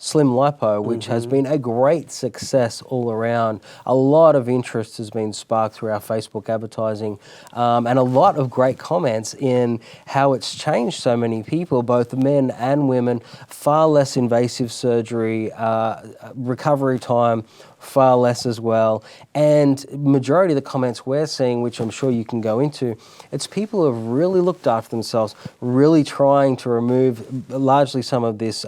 Slim Lipo, which has been a great success all around. A lot of interest has been sparked through our Facebook advertising, and a lot of great comments in how it's changed so many people, both men and women. Far less invasive surgery, recovery time far less as well. And majority of the comments we're seeing, which I'm sure you can go into, it's people who have really looked after themselves, really trying to remove largely some of this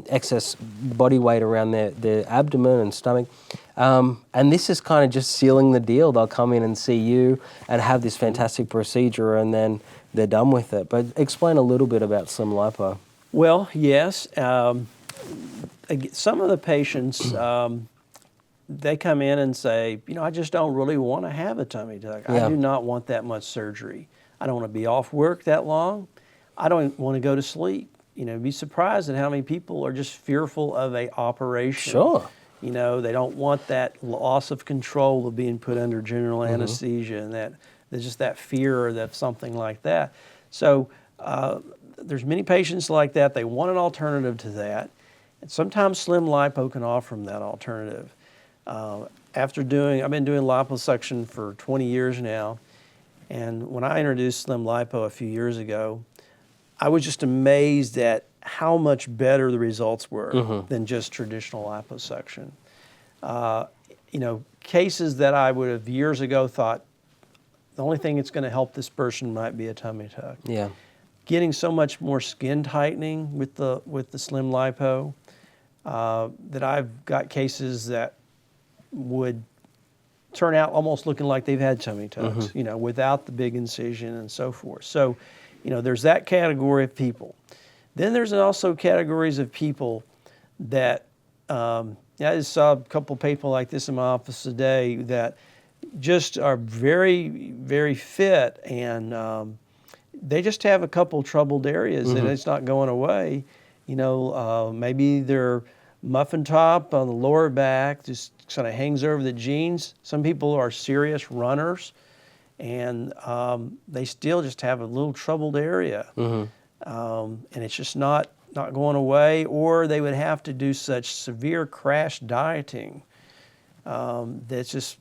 excess body weight around their abdomen and stomach. And this is kind of just sealing the deal. They'll come in and see you and have this fantastic procedure, and then they're done with it. But explain a little bit about Slim Lipo. Well, yes. Some of the patients, they come in and say, I just don't really want to have a tummy tuck. Yeah. I do not want that much surgery. I don't want to be off work that long. I don't want to go to sleep. Be surprised at how many people are just fearful of a operation. Sure. They don't want that loss of control of being put under general anesthesia, and there's just that fear of something like that. So there's many patients like that. They want an alternative to that. And sometimes Slim Lipo can offer them that alternative. I've been doing liposuction for 20 years now, and when I introduced Slim Lipo a few years ago, I was just amazed at how much better the results were than just traditional liposuction. Cases that I would have years ago thought the only thing that's going to help this person might be a tummy tuck. Yeah. Getting so much more skin tightening with the Slim Lipo that I've got cases that would turn out almost looking like they've had tummy tucks, without the big incision and so forth. So, there's that category of people. Then there's also categories of people that, I just saw a couple people like this in my office today that just are very, very fit, and they just have a couple troubled areas and it's not going away. Maybe their muffin top on the lower back just kind of hangs over the jeans. Some people are serious runners, and they still just have a little troubled area. And it's just not going away, or they would have to do such severe crash dieting that's just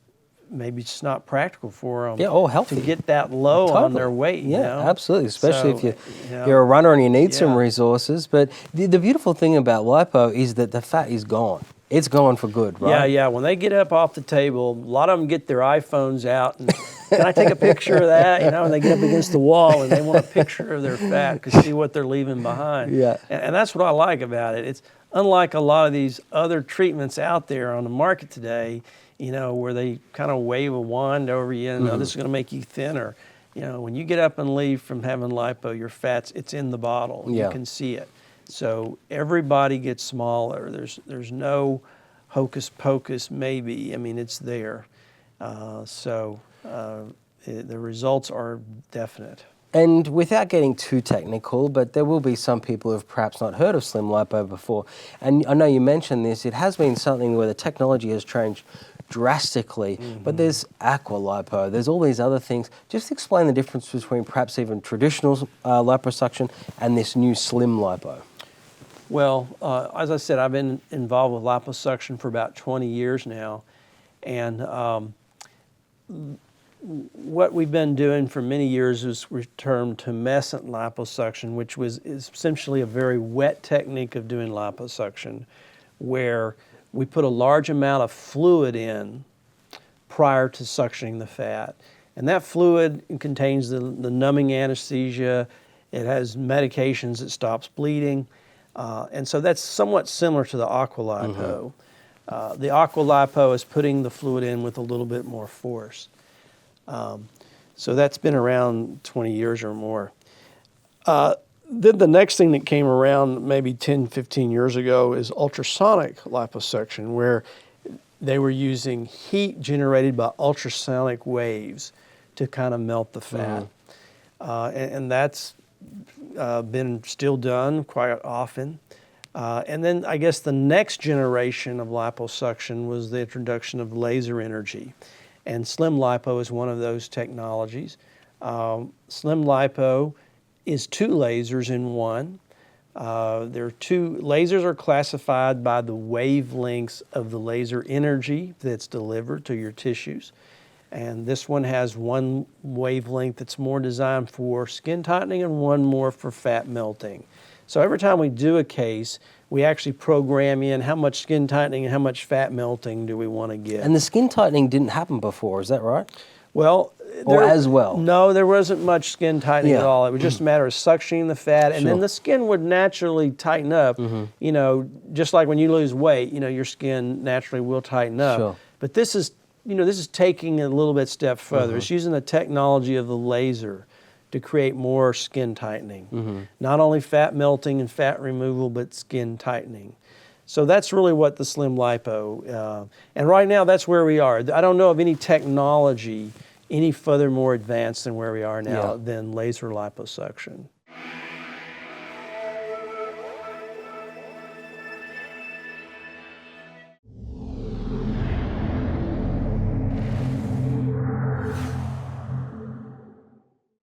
maybe it's not practical for them healthy. to get that low on their weight. Absolutely, especially if you're a runner and you need some resources. But the beautiful thing about lipo is that the fat is gone. It's gone for good, right? Yeah. When they get up off the table, a lot of them get their iPhones out and can I take a picture of that? And they get up against the wall and they want a picture of their fat to see what they're leaving behind. Yeah. And that's what I like about it. It's unlike a lot of these other treatments out there on the market today, where they kind of wave a wand over you and this is going to make you thinner. When you get up and leave from having lipo, your fat's, it's in the bottle. Yeah. You can see it. So everybody gets smaller. There's no hocus pocus maybe. It's there. The results are definite. And without getting too technical, but there will be some people who have perhaps not heard of Slim Lipo before. And I know you mentioned this, it has been something where the technology has changed drastically, but there's aqua lipo, there's all these other things. Just explain the difference between perhaps even traditional liposuction and this new Slim Lipo. Well, as I said, I've been involved with liposuction for about 20 years now, and what we've been doing for many years is termed tumescent liposuction, which is essentially a very wet technique of doing liposuction, where we put a large amount of fluid in prior to suctioning the fat. And that fluid contains the numbing anesthesia. It has medications that stops bleeding. And so that's somewhat similar to the aqua lipo. The aqua lipo is putting the fluid in with a little bit more force. So that's been around 20 years or more. Then the next thing that came around maybe 10, 15 years ago is ultrasonic liposuction, where they were using heat generated by ultrasonic waves to kind of melt the fat. And that's been still done quite often. And then I guess the next generation of liposuction was the introduction of laser energy. And Slim Lipo is one of those technologies. Slim Lipo is two lasers in one. Lasers are classified by the wavelengths of the laser energy that's delivered to your tissues. And this one has one wavelength that's more designed for skin tightening and one more for fat melting. So every time we do a case, we actually program in how much skin tightening and how much fat melting do we want to get. And the skin tightening didn't happen before, is that right? Well, no, there wasn't much skin tightening at all. It was just a matter of suctioning the fat, and then the skin would naturally tighten up. You know, just like when you lose weight, you know, your skin naturally will tighten up. But this is, you know, this is taking it a little bit step further. It's using the technology of the laser to create more skin tightening. Not only fat melting and fat removal, but skin tightening. So that's really what the Slim Lipo, and right now that's where we are. I don't know of any technology any further more advanced than where we are now than laser liposuction.